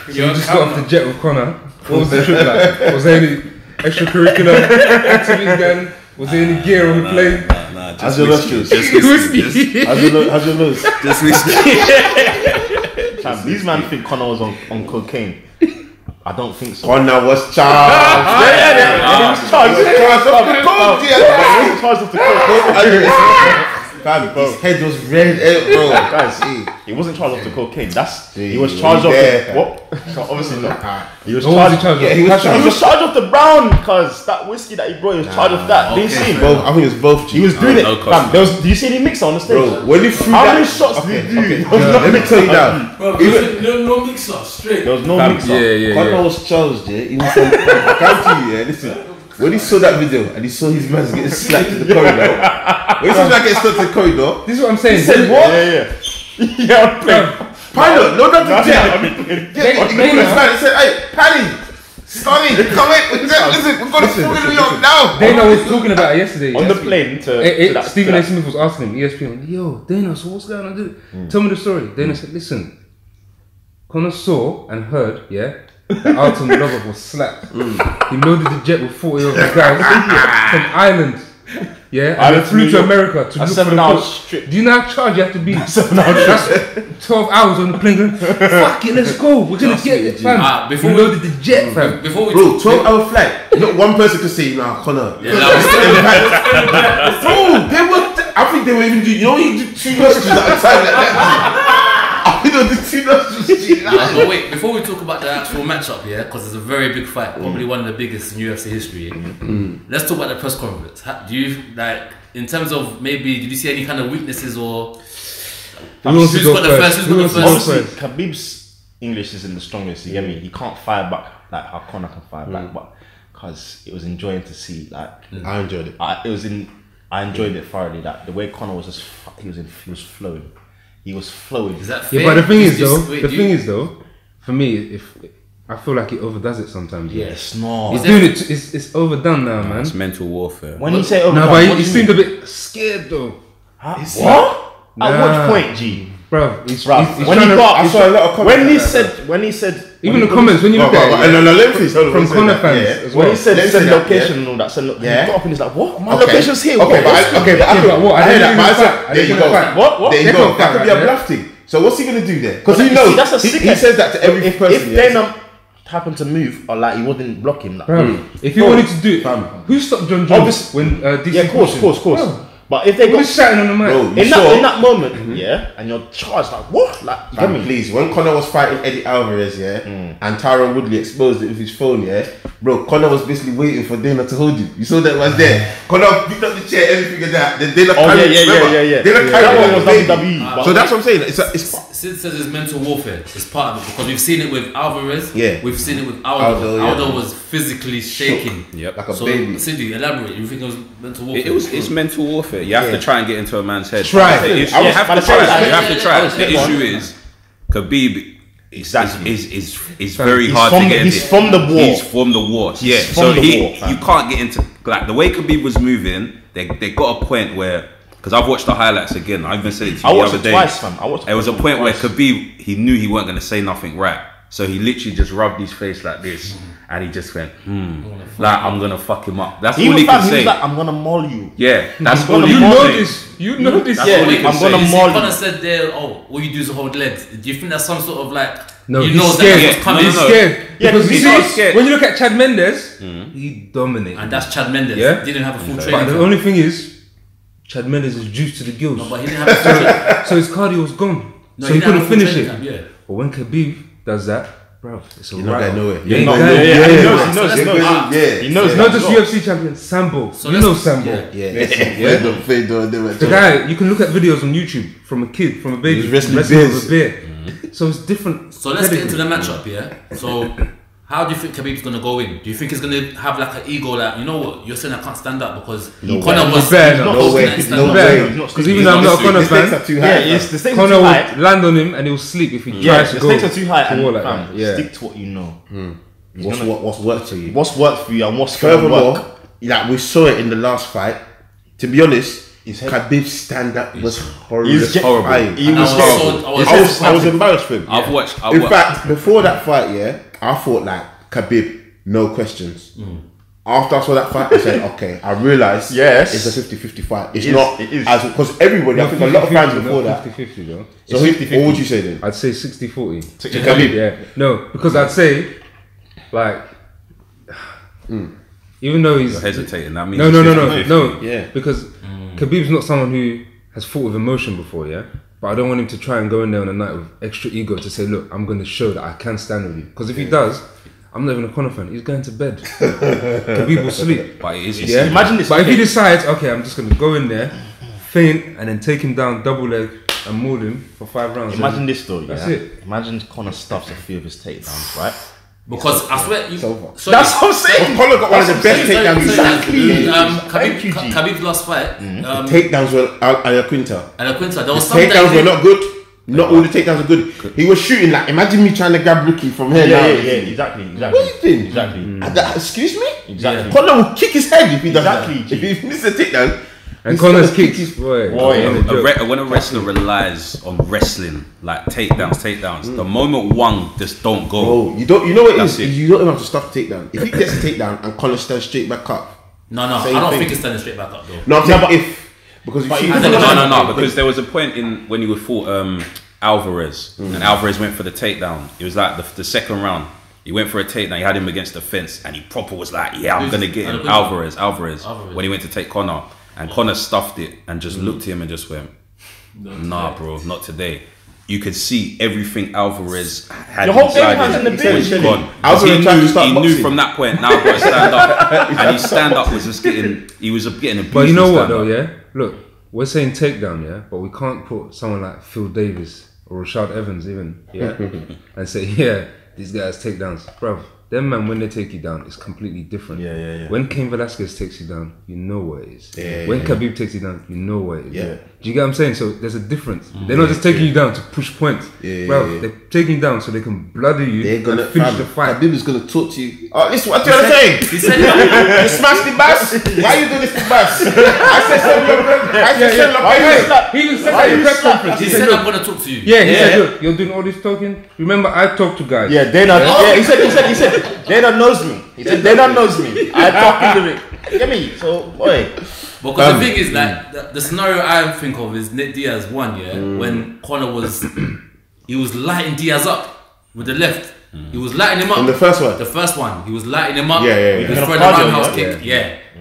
So you just got off the jet with Conor. What was the trip like? Was there any extracurricular activities going? Was there any gear on the plane? Nah, how's your nostrils? Just whiskey. How's your nose? Just whiskey. These men think Conor was on cocaine. I don't think so. Conor was charged. He was charged. He was charged off the cocaine. Fam, his head was red, bro. Guys, he wasn't charged off the cocaine. He was charged off the what? Obviously not. He was charged. He was charged off the brown, cause that whiskey that he brought, he was charged off that. Did you see? I think it was both. He was doing it. Fam, do you see any mixer on the stage? Bro, when he threw how that, many shots did he do? Let me tell you now. Bro, no mixer, straight. There was no mixer. Conor was charged, He was from county, Listen. When he saw that video and he saw his man getting slapped in the corridor, when he saw that getting slapped in the corridor, this is what I'm saying. He said, what? Yeah, Pilot, no, not the jet. He said, hey, Paddy, Sonny, come in. Listen, we're going to New York now. Dana was talking about it yesterday. On the plane to Stephen A. Smith was asking him, ESPN, yo, Dana, so what's going on? Tell me the story. Dana said, listen, Conor saw and heard, that Alton Lover was slapped. He loaded the jet with 40 of the guys from Ireland. And they flew to America to look for the coach. Do you know how charged you have to be? 7 hours. That's 12 hours on the plane going, fuck it, let's go. We're going to get it, fam. Before we loaded the jet, fam. Before we 12-hour flight. Not one person could say, nah, Conor. Bro, I think they were even doing, you know, you do 2 nostrils at a time like that. But wait, before we talk about the actual matchup, because it's a very big fight, probably one of the biggest in UFC history. Let's talk about the press conference. Do you in terms of maybe, did you see any kind of weaknesses or who's got the first? Obviously, Khabib's English isn't the strongest. You get me? He can't fire back like how Conor can fire back, but because it was enjoying to see. Like I enjoyed it. I enjoyed it thoroughly. That the way Conor was just he was flowing. He was flowing. Is that fair? Yeah, but the thing is though, for me, I feel like he overdoes it sometimes. Yeah, it's not. He's doing it. It's overdone now, man. It's mental warfare. When you say overdone, no, but he seemed a bit scared though. What? At what point, G? Bro, he's when he got, I saw a lot of comments. When he said, even the comments when you look at it, from Conor fans as well. When he said location and all that, he got up and he's like, what? My location's here. Okay, but what? I heard that. There you go. What? There you go. That could be a bluff thing. So what's he gonna do there? Because he knows he says that to every person. If Dana happened to move or like he wouldn't block him, if he wanted to do it, who stopped John Jones when DC? Yeah, of course. But if they got shouting on the mic, in that moment, and you're charged like what? Like, please, when Conor was fighting Eddie Alvarez, and Tyron Woodley exposed it with his phone, bro, Conor was basically waiting for Dana to hold you. You saw that was there. Conor picked up the chair, everything like that. Then Dana carried it. Dana carried it was WWE. So that's what I'm saying. Sid says it's mental warfare. It's part of it because we've seen it with Alvarez. We've seen it with Aldo. Aldo was physically shaking. Yep. Like a baby. Cindy, elaborate. You think it was mental warfare? It's mental warfare. You have to try and get into a man's head. You have to try. The issue is Khabib is very hard to get into. He's from the war. He's from the war. Yeah. So you can't get into like the way Khabib was moving. They got a point where. Because I've watched the highlights again. I even said it to you the other day. Twice, fam. There was a point where Khabib, he knew he weren't going to say nothing right. So he literally just rubbed his face like this. And he just went, like, I'm going to fuck him up. That's all he can say. He was like, I'm going to maul you. Yeah, that's all he can say. You know this. I'm going to maul you. Conor said there, all you do is hold legs. Do you think that's some sort of like... No, he's scared. He's scared. Yeah, because he's scared. When you look at Chad Mendes, he dominated. And that's Chad Mendes. Yeah? Didn't have a full training. But the only thing is, Chad Mendes is juiced to the gills. No, but he didn't have a full training. So his cardio was gone. No, so he couldn't finish it. Yeah. But when Khabib does that, bro, it's a You're not going nowhere. He knows. Not just UFC champion, Sambo. You know Sambo. The guy, you can look at videos on YouTube from a kid, from a baby, wrestling with a bear. So it's different. So let's get into the matchup, So how do you think Khabib's gonna go in? Do you think he's gonna have like an ego, like, you know what, you're saying I can't stand up because Conor was no way. Because even though I'm not a Conor fan, Conor would land on him and he'll sleep if he tries to go. The stakes are too high, and stick to what you know. What's worked for you? What's worked for you and what's furthermore, like we saw it in the last fight. To be honest, Khabib's stand-up was horrible. horrible. He was I was embarrassed for him. In fact, before that fight, I thought like Khabib, no questions. After I saw that fight, I said, okay, I realised it's a 50-50 fight. It's not as because everybody, I think a lot of fans before that. 50-50 though. So what would you say then? I'd say 60-40. To Khabib? Yeah. No, because I'd say, like, even though he's You're hesitating, that means no. Yeah. Because Khabib's not someone who has fought with emotion before, but I don't want him to try and go in there on a night with extra ego to say, look, I'm going to show that I can stand with you. Because if he does, I'm not even a Conor fan. He's going to bed. Khabib will sleep. But it is Imagine this. But if he decides, okay, I'm just going to go in there, feint, and then take him down, double leg, and maul him for 5 rounds. Imagine this story. That's it. Imagine Conor stuffs a few of his takedowns, right? Because I swear, It's over. That's what I'm saying. Conor got one of the best takedowns. Khabib's last fight. Takedowns were Ala Quinta. There was some Takedowns were not good. Not all the takedowns are good. He was shooting like, imagine me trying to grab Ricky from here. Exactly. What are you doing? Exactly. Excuse me? Exactly. Conor will kick his head if he does that. Exactly. If he misses a takedown. And Conor's kicks, boy. When a wrestler relies on wrestling, like takedowns, the moment one just don't go. Bro, you know what it That's is? it. You don't even have to stop the takedown. If he gets a takedown and Conor stands straight back up. No, I Same don't thing. think it's standing straight back up though. No, I'm saying if. Because if you No, because there was a point in when you fought Alvarez, and Alvarez went for the takedown. It was like the second round. He went for a takedown. He had him against the fence, and he proper was like, "Yeah, I'm gonna get him." Alvarez. When he went to take Conor, and Conor stuffed it and just looked at him and just went, "Nah, bro, not today." You could see everything Alvarez had The whole game inside has him in the bench, was innit? gone. Alvarez tried to start He knew boxing. from that point. Now I've got to stand up, and his stand up was just getting. He was getting abused. But you know to what stand though, up. Look, we're saying takedown, but we can't put someone like Phil Davis or Rashad Evans even, and say, these guys takedowns, bruv. Them man, when they take you down, it's completely different. Yeah. When Cain Velasquez takes you down, you know what it is. Yeah, when Khabib takes you down, you know what it is. Yeah. Do you get what I'm saying? So there's a difference. They're not just taking you down to push points. Bruv, they're taking you down so they can blather you They're gonna and finish the fight. Khabib is gonna talk to you. Oh, listen, what you saying? He said, You smashed the bus? Why you doing this to bus? I said He even said that in press conference. he said, I'm gonna talk to you. He said, look, you're doing all this talking. Remember, I talk to guys. Yeah, Dana. Yeah, he said. Dana knows me. He said Dana knows me. I talk to him. Get me. So, boy. Because the thing is, like, the scenario I think of is Nate Diaz won, when Conor was lighting Diaz up with the left. He was lighting him up. In the first one? The first one. He was lighting him up. Yeah. He was throwing a roundhouse kick.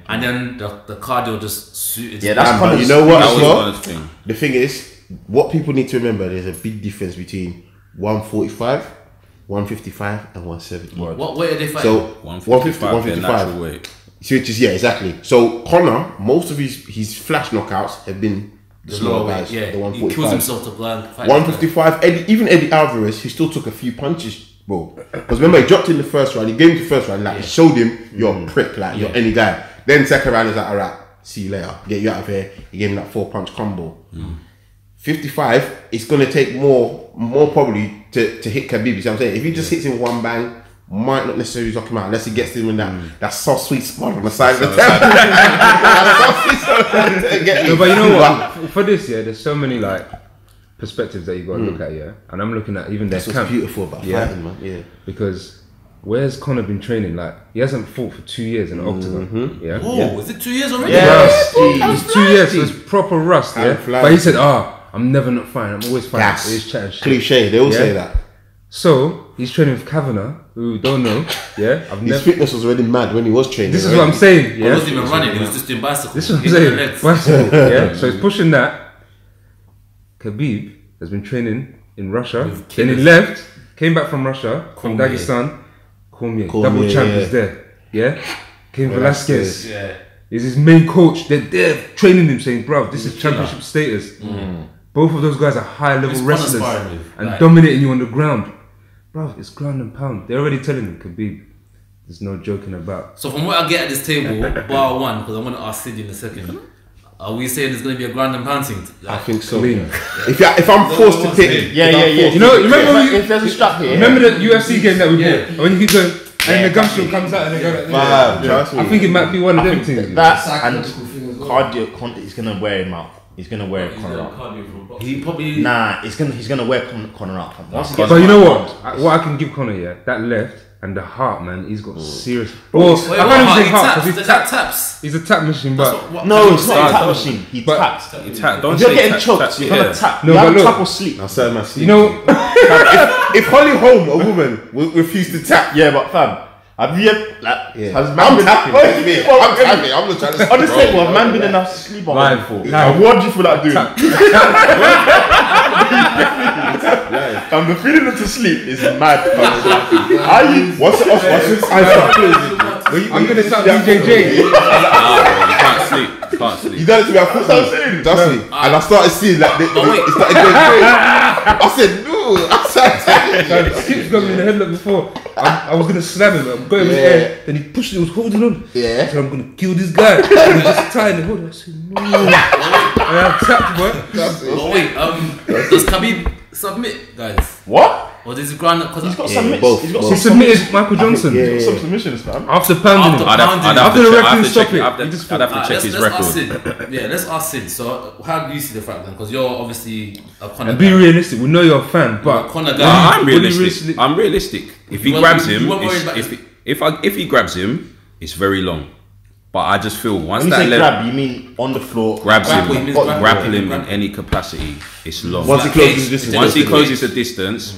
And then the cardio just suited. Yeah, that's But you know what That as was well? Conor's thing. The thing is, what people need to remember, there's a big difference between 145, 155 and 170. What weight are they fighting? So 150, their natural weight. So which is exactly. So Conor, most of his flash knockouts have been the slower guys. The he 145. kills himself to go and fight. 155. Even Eddie Alvarez, he still took a few punches, bro. Because remember, he dropped in the first round. He gave him the first round. Like it showed him you're a prick, like you're any guy. Then second round is like, alright, see you later, get you out of here. He gave him that 4-punch combo. 55, it's gonna take more probably to hit Khabib. You see what I'm saying? If he just hits him one bang, might not necessarily knock him out unless he gets him in that soft sweet spot on the side of the temple. No, but you know what? For this, there's so many like perspectives that you got to look at, and I'm looking at even their That's what's camp. beautiful about fighting, man. Yeah. Because where's Conor been training? Like he hasn't fought for 2 years in the octagon. Oh, is it 2 years already? Rust. It's 2 years, so it's proper rust. I'm flying. But he said, I'm never not fighting. I'm always fighting. Gas. He's chatting shit. Cliche, they all say that. So he's training with Kavanagh, who don't know. His fitness was already mad when he was training. This is what I'm saying. He wasn't even running, he was just doing bicycle. This is what I'm saying. Bicycle, So he's pushing that. Khabib has been training in Russia. Then he left, came back from Russia, from Dagestan. Cormier, double champ is there. Cain Velasquez is his main coach. They're there training him, saying, "Bro, this is championship status." Both of those guys are high level wrestlers and dominating you on the ground. Bro, it's ground and pound. They're already telling him, Khabib, there's no joking about. So from what I get at this table, bar one, because I'm going to ask Sid in a second, are we saying there's going to be a ground and pound thing? I think so. If I'm forced to pick, You know, remember if there's a strap here. Remember the UFC game that we bought? And when you keep going, and the gumshoe comes out and they go like, trust me. I think it might be one of them things. That and cardio. He's gonna wear him out. He's gonna wear Conor out. He probably he's gonna wear Conor out. But you know what? What I can give Conor, yeah, that left and the heart, man, he's got serious. Well, I can't even say heart because taps. he's a tap machine, but no, it's not a tap machine. He taps. Don't If you're say getting tap, choked, tap, you're yeah. gonna tap. No, You but have look. tap or sleep. I'll say my sleep. you know, if Holly Holm, a woman, will refuse to tap, Yeah, but fam, have you ever, like, yeah. has man I'm been tapping. Well, I'm tapping. I'm not trying to. on this table, have man been enough to sleep on Live. before? Live. What do you feel like doing? And the feeling of to sleep is mad. Are you? What's it off? What's it? I'm gonna sound DJJ. You can't sleep. You can't sleep. You done it to me. I thought That's what I'm saying. Trust me. And I started seeing like it started going crazy. I said no. I said Skip's got me in the headlock before. I was gonna slam him. I'm going in the air. Then he pushed it. He was holding on. Yeah. I said I'm gonna kill this guy. He was just tying the hold. I said no. And I tapped, boy. Oh wait, does Khabib submit, guys? What? Or does he ground up? He's got Yeah, some both, He's got both. He some submitted Michael Johnson yeah, He's got some submissions, fam. after pounding him. After the referee stopped it, he just I'd have to check his record. Let's ask Sid. So, how do you see the fight then? Because you're obviously a Conor And be guy. realistic. We know you're a fan, but Conor No, guy. I'm realistic. I'm realistic. If he You grabs weren't- him, you weren't worried about if he grabs him, it's very long. But I just feel once When you that say level grab, you mean on the floor? grabs Grapple, him, he means grapple him in grapple. any capacity, it's long. once he Like closes cage. the distance. Once he Cage. closes the distance,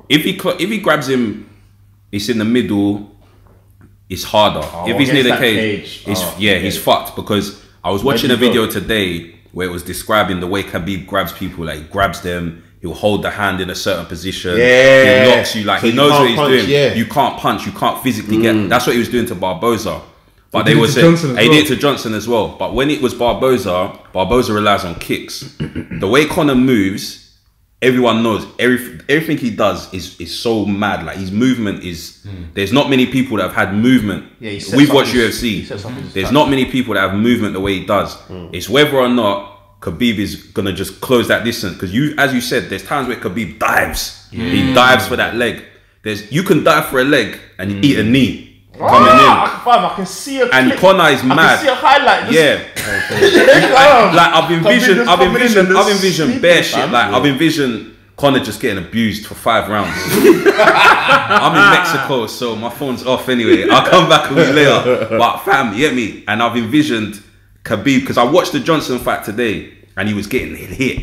if he grabs him, it's in the middle. It's harder. If he's near against the that cage, cage. he's fucked. Because I was watching a video today where it was describing the way Khabib grabs people. Like he grabs them, he'll hold the hand in a certain position. Yeah. He locks you. Like So he you knows can't what he's punch, doing. yeah. You can't punch. You can't physically get. That's what he was doing to Barboza. But He they did were it to saying Johnson as he did well. it to Johnson as well. But when it was Barboza relies on kicks. The way Conor moves, everyone knows everything he does is so mad. Like his movement is. There's not many people that have had movement. Yeah, he sets We've up watched his- UFC. he sets up his There's attack. not many people that have movement the way he does. It's whether or not Khabib is gonna just close that distance. Because as you said, there's times where Khabib dives. He dives for that leg. You can dive for a leg and you eat a knee coming in. I can see a And clip. Conor is I can mad. see a highlight. Yeah, like I've envisioned bare shit. Like I've envisioned Conor just getting abused for 5 rounds. I'm in Mexico, so my phone's off anyway. I'll come back a week later. But fam, you get me? And I've envisioned Khabib because I watched the Johnson fight today, and he was getting hit.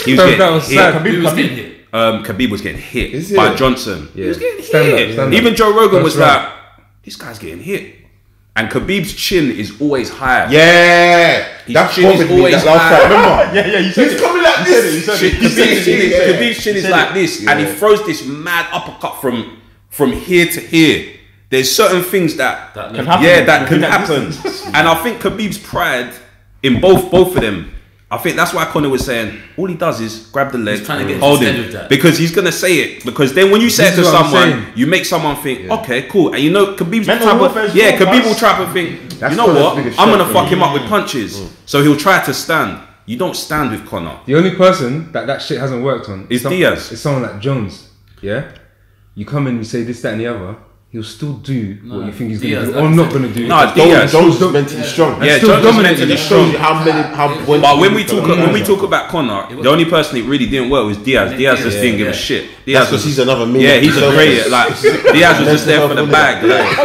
He was That getting was hit. sad. Khabib was getting hit. Khabib was getting hit Is it? by Johnson. He was getting Stand hit. up, stand up. Even Joe Rogan was First round. like, "This guy's getting hit," and Khabib's chin is always higher. Yeah. His That's chin is bothered me. always That last high. fight. Remember? Yeah, you said He's it. coming like You said it, this. you said Shit, it. Khabib's chin is Yeah. like this, and he throws this mad uppercut from here to here. There's certain things that Can happen. that can Within that happen, distance. and I think Khabib's pride in both of them. I think that's why Conor was saying all he does is grab the leg, He's trying to get hold his head him, with that. because he's gonna say it. Because then when you say it This to is what I'm someone, saying. you make someone think, okay, cool, and you know Khabib's Mental type of, warfare is yeah, real, Khabib guys. will try to think, That's you know Conor's what, biggest I'm gonna strength, fuck him up with punches. So he'll try to stand. You don't stand with Conor. the only person that shit hasn't worked on Is Diaz. It's someone like Jones. Yeah, you come in, you say this, that, and the other. He'll still do what you think he's Diaz, gonna do, or like not I gonna do. No, Diaz. Jones is mentally strong. Yeah, still Jones is dominating. mentally It shows you strong. how But when we talk about Conor, the only person it really didn't work was Diaz. Diaz just didn't give a shit. Diaz That's because he's another million. yeah, he's a great. Like Diaz was just there for the bag. Like,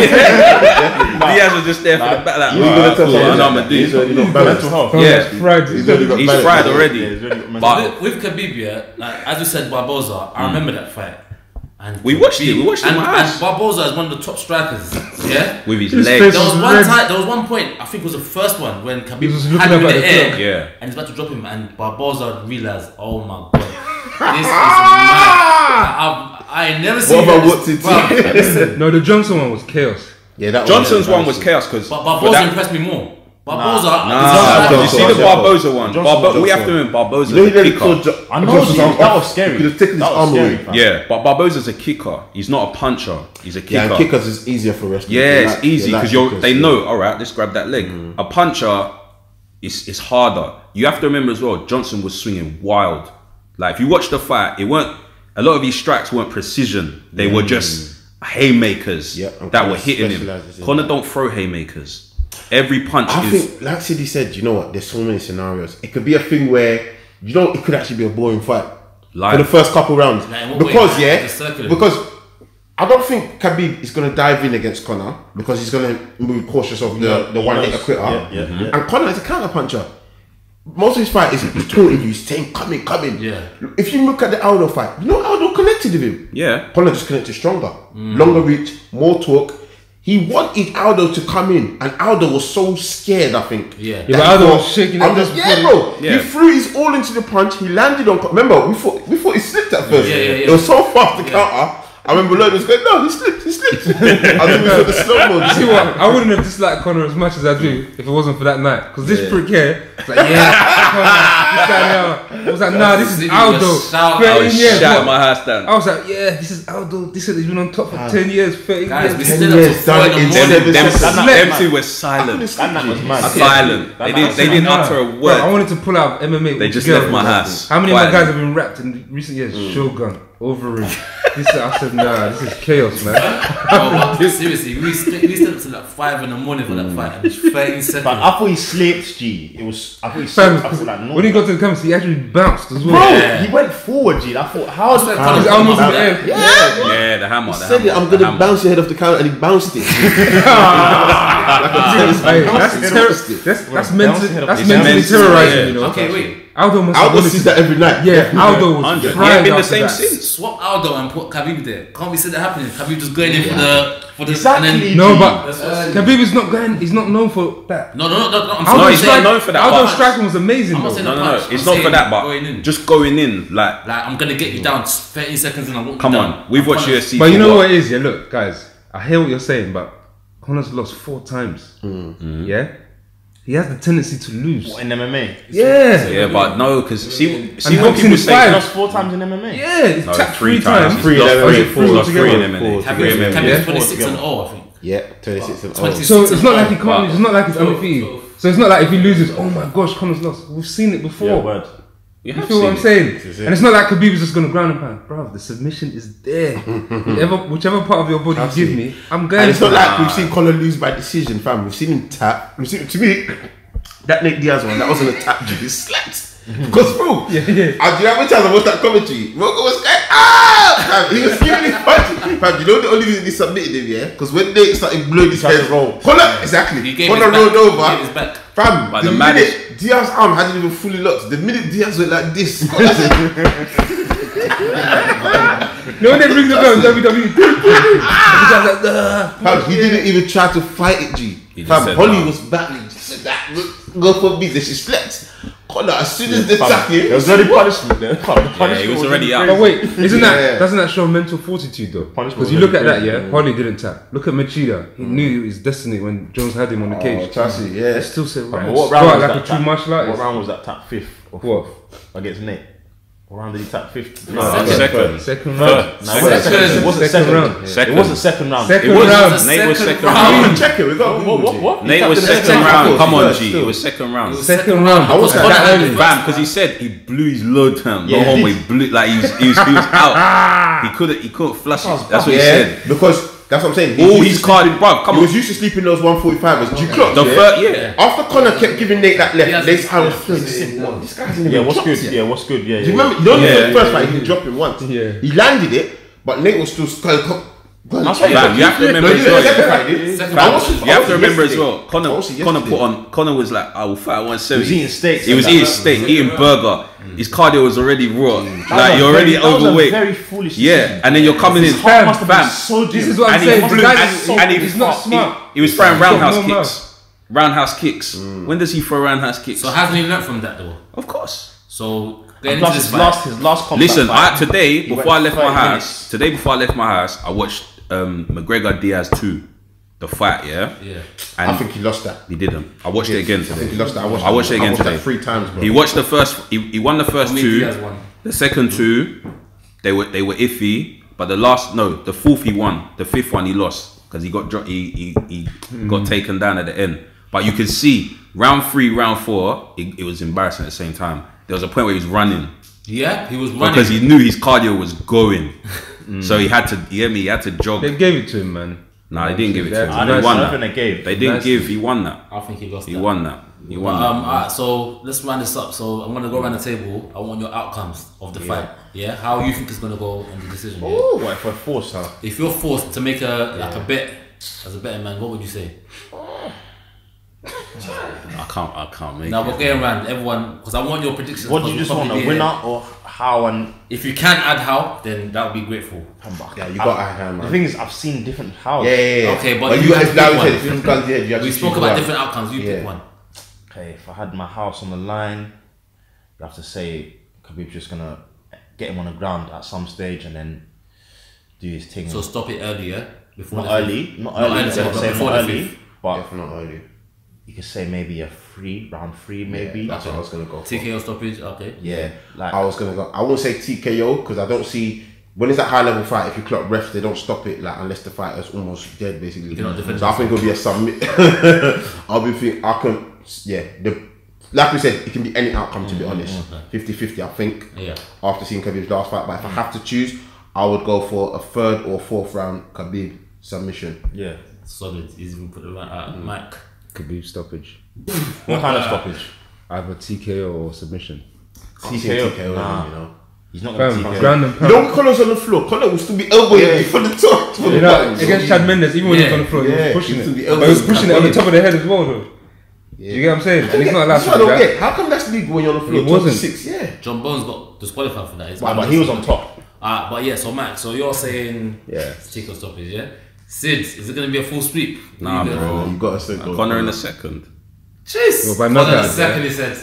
Diaz was just there for the bag. Like, You ain't gonna alright, tell cool, someone I know I'm that. gonna do. He's already got balance. Mental health. Yeah. Fried. He's already got He's balance. fried Yeah. already. Yeah, he's really got mental But With Khabib, yeah, like, as you said, Barboza, I remember that fight. And We watched it, we watched it and, in my and house. Barboza is one of the top strikers. Yeah. with his His legs. face There was was one red. time. There was one point. I think it was the first one when Khabib was looking had him up in at the the air. clock. Yeah. And he's about to drop him, and Barboza realized, oh my god, this is mad. I never seen. What about this- what's it? Bruv, listen, No, the Johnson one was chaos. Yeah, that Johnson's one was chaos because but Barboza impressed me more. Barboza, Nah, you see the Johnson. Barboza one. Johnson. We have to remember Barboza's You know, a he nearly kicker. killed I know, Johnson's arm that off. was scary. He could have taken his That was arm scary, away. fam. Yeah, but Barboza's a kicker. He's not a puncher. He's a kicker. Yeah, and kickers is easier for wrestlers. Yeah, They it's like- easy they like because kickers, they yeah. know. All right, let's grab that leg. A puncher, it's harder. You have to remember as well. Johnson was swinging wild. Like if you watch the fight, it weren't a lot of these strikes weren't precision. They were just haymakers Yeah, and that were Conor hitting him. specialises in Conor don't throw haymakers. Every punch I is. think, like Sidney said, you know what? There's so many scenarios. It could be a thing where it could actually be a boring fight for the first couple rounds because I don't think Khabib is going to dive in against Conor because he's going to be cautious of the one hitter quitter. And Conor is a counter puncher. Most of his fight is taunting you, he's saying, come in. Yeah. If you look at the Aldo fight, Aldo connected with him. Yeah. Conor just connected stronger. Longer reach, more torque. He wanted Aldo to come in, and Aldo was so scared, I think. Yeah. But Aldo was shaking bro. Yeah. He threw his all into the punch, he landed on... Remember, we thought he slipped at first. Yeah. It was so fast to counter. I remember Lloyd was going, no, he slipped. I think we saw the slow-mo. See what? I wouldn't have disliked Conor as much as I do if it wasn't for that night. Because this prick here, it's like, I was like, nah, this is Aldo. I was shouting my house down. I was like, yeah, this is Aldo. He's been on top for 10 years, 30 Guys, we years. still have to fight Them two were silent. That night was mad. Silent. They didn't utter a Bro, word. I wanted to pull out MMA. They just left my house. How many of my guys have been wrapped in recent years? Shogun, Overeem. I said, nah, this is chaos, man. Seriously, we stayed up to like 5 in the morning for that fight, and it's 30 seconds. But I thought he slipped, G. I thought he Fam, slipped. I thought like, no. when he got to the comments, he actually bounced as well. Bro, he went forward, G. I thought, how is that? His arm was in the air. Yeah, the hammer. He said it, I'm going to bounce your head off the counter, and he bounced it. That's mentally terrorizing, you know. Okay, wait. Aldo sees that every night. Yeah, Aldo was He fried ain't been the after same that. since. Swap Aldo and put Khabib there. Can't we see that happening? Khabib just going in for the Exactly. and then, No, but That's what- Khabib is not going. He's not known for that. No. I'm Aldo's he's not known for that. Aldo's striking was amazing. I'm not Though. saying No. punch. It's I'm not for saying that, but going in. just going in, like, I'm gonna get you down 30 seconds and I won't. come you on. down. We've I'm watched trying UFC. But you for know what? what it is? Yeah, look, guys. I hear what you're saying, but Conor's lost 4 times. Yeah, he has the tendency to lose. In MMA. Yeah, Yeah, but no, because see when boxing people is say fine. He lost 4 times in MMA. yeah. He's no, tapped 3 3 times. He's lost Three, three. four He's lost 3 in together. MMA. Khabib's 26 and 0, I think. Yeah, 26 and 26. So it's not like he But- can't. It's not like he's undefeated. So it's not like if he loses, oh my gosh, Conor's lost. We've seen it before. Yeah, word. You You have feel what I'm seen it. saying? And it's not like Khabib is just gonna ground and pound, bro. The submission is there. Whichever part of your body you give me, I'm going. And it's not like we've seen Conor lose by decision, fam. We've seen him tap. To me, that Nate Diaz one, that wasn't a tap, G. He slapped. Because, bro, Yeah. do you know how many times I watched that commentary? Rogo was going, fam, he was giving his punch. Fam, you know the only reason he submitted him, yeah? Because when Nate started blowing his head, Conor, exactly. He gave Conor his back. rolled over. He gave his back. Fam, But the the minute Diaz's arm hadn't even fully locked, the minute Diaz went like this, Conor said, No one rings the bell in WWE. fam, he didn't even try to fight it, G. He just Fam, said Holly no. was battling, just said that, go for me, then she slept. Conor, as soon as they attack him, There was already punishment there. Yeah, he was already out. But wait, doesn't Yeah. that show mental fortitude though? Punishment Because you was look at really that, yeah. Harley didn't tap. Look at Machida. He knew his destiny when Jones had him on the cage. trust me, yeah. He still said, right, But what start round was like that a true tap? martial What artist. round was that tap 5th? Or What? 4th against Nate? What round did he tap 5th? No, Second. second. Second Third. round. It wasn't Second second round. Second. It wasn't second round. Second It was. round. Nate was Second second round. round. Check it, we got What? Nate was Second second round. round. Come on, First, G. still. It was second round. Second round. I was That that early. Bam, because he said he blew his load down. Yeah, No he homo, did. he blew like he was out. He couldn't flush it. That's what he Yeah, said. because that's what I'm saying. All used his to card, sleep- bruv. Come He on. was used to sleeping those 145ers. Do you clock? The yeah? first, yeah. After Conor kept giving Nate that left, He has Nate's a- hand was filled. He said, "What? This guy hasn't even Yeah, what's dropped good? yet." Yeah, what's good? Yeah, Do you remember? You don't Yeah. know the first fight, he dropped him once. Yeah. He landed it, but Nate was still going. That's what Fam, you have to remember as well. You have to remember as well. Conor was like, I will fight at 170. He was eating steaks. He was eating steak, eating burger. His cardio was already raw. Like you're already That was a overweight. very foolish Yeah, decision. and then you're coming in. His heart must have been Bam. so deep. This is what I'm And he saying. flew, The guy and he's not smart. He was throwing roundhouse got no kicks. Roundhouse kicks. When does he throw roundhouse kicks? So hasn't he learned from that though? Of course. So And going plus into this his fight, last combat Listen, fight, today he before I went left my 30 house, I watched McGregor Diaz 2, the fight. Yeah. I And think he lost that. he didn't. I watched it again I think today. he lost that. I watched it again today. that 3 times, bro. He watched the first. He won the first Me, 2. Diaz won. The second 2, they were iffy. But the fourth he won. The 5th one he lost because he got he got taken down at the end. But you could see round 3, round 4, it was embarrassing at the same time. There was a point where he was running yeah, he was running. because he knew his cardio was going. So he had to. He had to jog. They gave it to him, man. Nah, they didn't give it to him. I They didn't won something that. they gave. They didn't give. He won that. I think he lost. He that. won that. He won that. Alright, so let's round this up. So I'm gonna go around the table. I want your outcomes of the fight. Yeah, how you think it's gonna go in the decision? Yeah? Oh, what if we're forced, huh? If you're forced to make a bet as a betting man, what would you say? I can't make Now it. we're going around everyone because I want your predictions. What do you just want, a winner or how and... If you can add how, then that would be grateful. Yeah, you got hand, The man. thing is, I've seen different hows. Yeah. Okay, but you you got have to to pick pick one. one. If you've got you have We to spoke choose about one. different outcomes. You pick Yeah. one. Okay, if I had my house on the line, you have to say Khabib's just gonna get him on the ground at some stage and then do his thing. So stop it early, yeah. Before not the early, fifth. not Not early. early, Say but before not the early, fifth. but Definitely not early. you could say maybe round three, maybe. That's what I was gonna go for. TKO stoppage. Okay. Yeah, like I was gonna go. I won't say TKO because I don't see when it's that high level fight. If you clock refs, they don't stop it like unless the fighter's almost dead, basically. cannot defend So I think it'll be a submit. I'll be thinking I can. Yeah, like we said, it can be any outcome to be honest. 50-50, I think. Yeah. After seeing Khabib's last fight, but if I have to choose, I would go for a third or fourth round Khabib submission. yeah. Solid. He's even put the right Mike. Khabib stoppage. What kind of stoppage? Either TKO or submission. Can't see a TKO, Nah. you know. He's not gonna Fam, TKO. ground and You pound. know, Conor's on the floor. Conor will still be elbowing you from the top. To the You know, bottom. against Chad Mendes, even when he was on the floor, he Yeah, was pushing he it. was to the But he was elbows. pushing it on the top of the head as well, though. Do you get what I'm saying? And he's not allowed That's to what I do don't that. get. How come that's legal when you're on the floor? It wasn't. 26, yeah. John Bones got disqualified for that. He's But he was on top. But yeah, so Max, so you're saying Yeah. TKO stoppage, yeah? Sid, is it gonna be a full sweep? Nah, You bro. You got to say Conor in the second. Jeez. Well, by Conor knockout, the second, he said.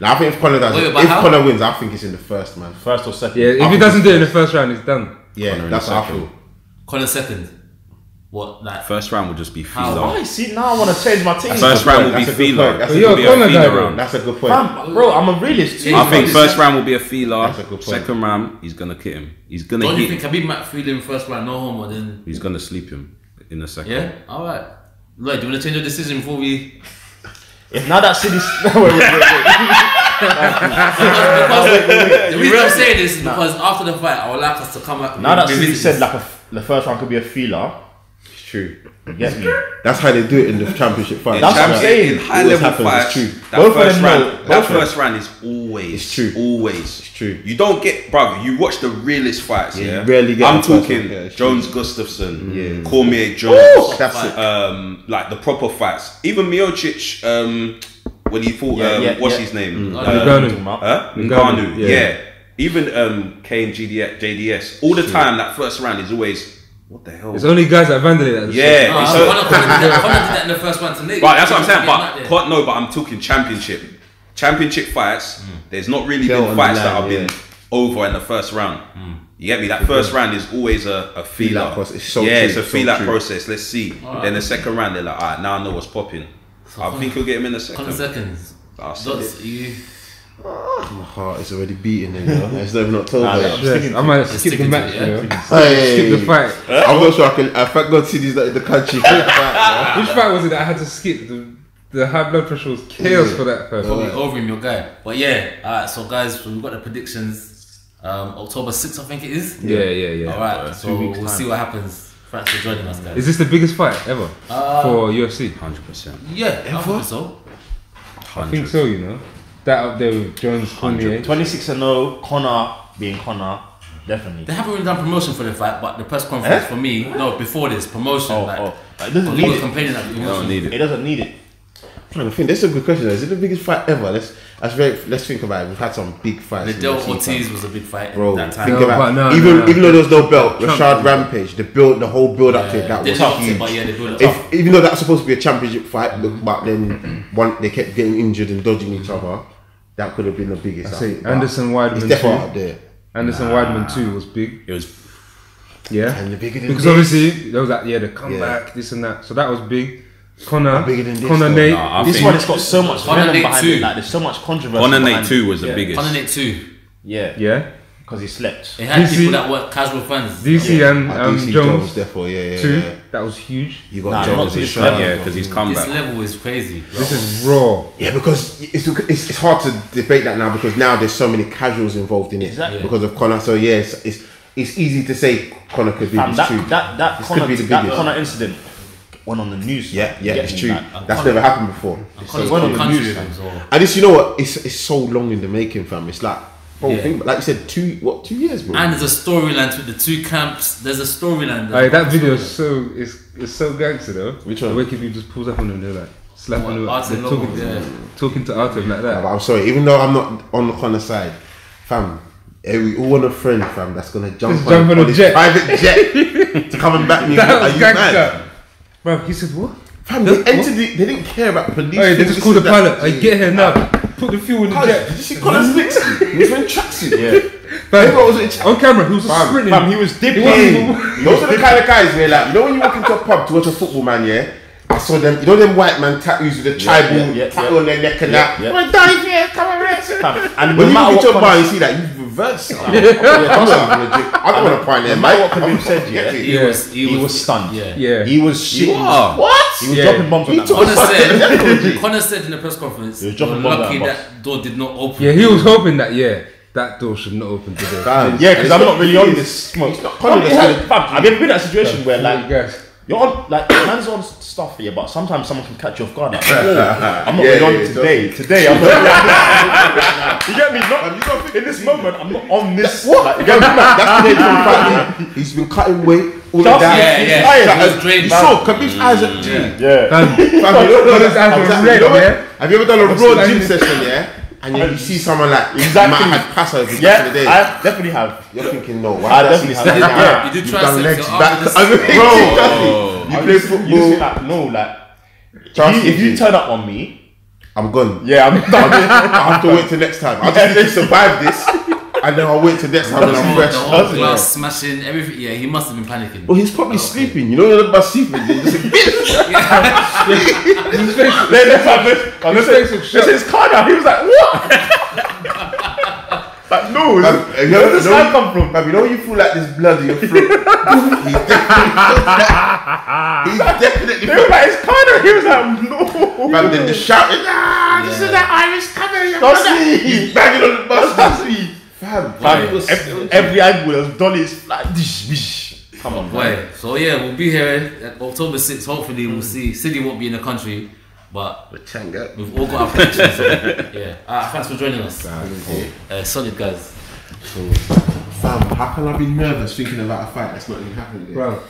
Now, I think if Conor does Wait, it, but if how? Conor wins, I think it's in the first, man. First or second? Yeah, if he doesn't do it in the first round, he's done. Yeah, Conor in that's the how I second. feel. Conor second. What? Like, First round will just be How? feeler. Why? See, now I want to change my team. First round will be That's a good feeler. point. That's But a you're good a It'll corner be guy, feeler though. round. That's a good point. Fam, bro, I'm a realist too. I think first round will be a feeler. That's a good point. Second round, he's gonna kick him. He's gonna don't you hit. think Khabib might feel him first round, no homo, then He's gonna sleep him in the second. yeah? Alright. Lloyd, do you wanna change your decision before we If now that City's The reason I'm saying this is because after the fight I would like us to come up now that City revisit said this. like the first round could be a feeler, It's true. you get me? That's how they do it in the championship fight. That's what I'm saying. In high Always level happens, fights, it's true. that Both of first them round, know- that both of them. first round is always, It's true. always, It's true. You don't get, brother. You watch the realest fights, Yeah, yeah. you rarely get I'm the first talking one, yeah, it's Jones true. Gustafsson, Yeah. Cormier Jones, That's it. like the proper fights. Even Miocic, when he fought, what's his name? Ngannou. Ngannou. Yeah. Yeah. Even Kane, JDS. All the time, that first round is always, what the hell? There's only guys that vandalate that. Yeah. So- Conor did that in the first one to Nate. But that's what I'm saying. Get him out there. But I'm talking championship fights. There's not really Kill been on the fights that line, have been over in the first round. You get me? That first round is always a feeler. process. It's so yeah, true, it's a so feeler true. process. Let's see. Then the second round, they're like, alright, now I know what's popping. I think he'll get him in the second. Conor seconds. That's Dots, you My heart is already beating, you know. It's not even October. Nah, yet. Yes, I might skip the sticking to match, it, you yeah. know. Hey. Skip the fight. I'm not sure I can. Thank God City's not in the country. Which fight was it that I had to skip? The high blood pressure was chaos for that first. probably over him, your guy. But yeah, alright, so guys, we've got the predictions. October 6th, I think it is. Yeah. Alright, so 2 weeks we'll time. see what happens. Thanks for joining us, guys. Is this the biggest fight ever for UFC? 100%. Yeah, I think so. I think so, you know. That up there with Jones, Cormier. 26-0, Conor being Conor, definitely. They haven't really done promotion for the fight, but the press conference for me, no, before this promotion, It doesn't we need were it. complaining that You don't need It it. doesn't need it. I think that's a good question. Is it the biggest fight ever? Let's think about it. We've had some big fights. in Liddell UFC Ortiz time. was a big fight Bro, at that think time. about but it. no. Even though there was no belt, Trump Rashad did. Rampage, the whole build up to it, that They was dropped it, huge. but yeah, they built it up. Even though that's supposed to be a championship fight, but then they kept getting injured and dodging each other. That could have been the biggest. I I say think, but Anderson Weidman It's definitely too. up there. Anderson Weidman too was big. It was Yeah. And the bigger than Because this. obviously there was that the comeback, this and that. So that was big. Conor, bigger than this, Conor though. Nate. Nah, I This think one has got so much Conor venom Nate behind too. it. Like, there's so much controversy. Conor Nate behind 2 was the Yeah. biggest. Conor Nate 2. Yeah, Yeah. because he slept. It had DC people that were casual fans. DC and DC Jones therefore, yeah. too. That was huge. You got Nah, Jones not and to this Sean. level. Yeah, because he's come This back. level is crazy. This is raw. Yeah, because it's hard to debate that now because now there's so many casuals involved in it Exactly. because of Conor. So yeah, it's easy to say Conor could be Fam, true. that This could be the that biggest. Conor incident went on the news. Yeah, it's true. Like, That's never happened before. Connor's It's got so a long. country with him, so. And this, you know what? It's so long in the making, fam. It's like, bro, Yeah. think, like you said, 2 years, bro. And there's a storyline with the two camps. There's a storyline. Like, that video is so it's so gangster though. Which one? The way Khabib just pulls up on them, they're like slapping them, Artem they're Lobov, talking to Artem like that. But I'm sorry, even though I'm not on the Conor side, fam, we all want a friend, fam, that's gonna jump on a his jet. private jet to come and back me. That Are was you gangster. mad? Bro, he said what? Fam, they entered they didn't care about police. Hey, they just called the this, pilot. that. I get here now. Put the fuel in the Cuz, jet. did you see Conor's mix? He was wearing tracksuit. Fam, Everyone was in on camera, he was just Fam, sprinting. Fam, he was dipping. Those are the kind of guys where, like, you know when you walk into a pub to watch a football, man, yeah? I saw them, you know them white man tattoos with the tribal tattoo on their neck and that. I'm dying here, come on, And when no you matter look at your what bar, Conor- you see that you've reversed. I don't want to point there, no mate. matter what Khabib said, yeah, He was stunned. Yeah. He was shitting. What? He was dropping bombs on that. Conor said in the press conference, He was you're dropping bombs lucky at that that door did not open. Yeah, he was hoping that that door should not open today. Yeah, because I'm not really on this smoke. Conor that's had Fam, have you ever been in that situation where like guys. you're on like hands on stuff here, but sometimes someone can catch you off guard. Like, I'm not really on it today. Today I'm not. You get me? Not in this moment. I'm not on this. Like, you get me? That's the nature of fighting. He's been cutting weight all the time. He was drained. You saw Khabib's eyes at G. Yeah. Fam, Fam, you know what Connor's eyes were red, yeah? Have you ever done a raw gym session, yeah? And you see someone like Exactly. Matt had pass over back in the Yeah, day. I definitely have. You're thinking, no, I why definitely have. You did You've try done to legs set back. bro. You play football. Like, no, like Trust if you me. turn up on me, I'm gone. yeah, I'm done. I have to wait till next time. I just need to survive this, and then I'll wait till next time when I'm fresh. The whole glass smashing, everything. Yeah, he must have been panicking. Well, he's probably sleeping. You know, you're about sleeping. You're just like, This is Conor. He was like, what? Like, no, where does this guy come from? You know when you feel like there's blood in your throat? He's definitely. They were like, it's Conor. He was like, no. Fam, then the shouting, this is that Irish coming. That's me. He's banging on the bus. That's me. Fam, Every angle was Dolly's like, dish, bish. Come on, boy. Boy, so yeah, we'll be here at October 6th. Hopefully, we'll see. City won't be in the country, but we've all got our predictions. So, yeah. Thanks for joining us. Solid guys. Fam, how can I be nervous thinking about a fight that's not even happening yet? Bro,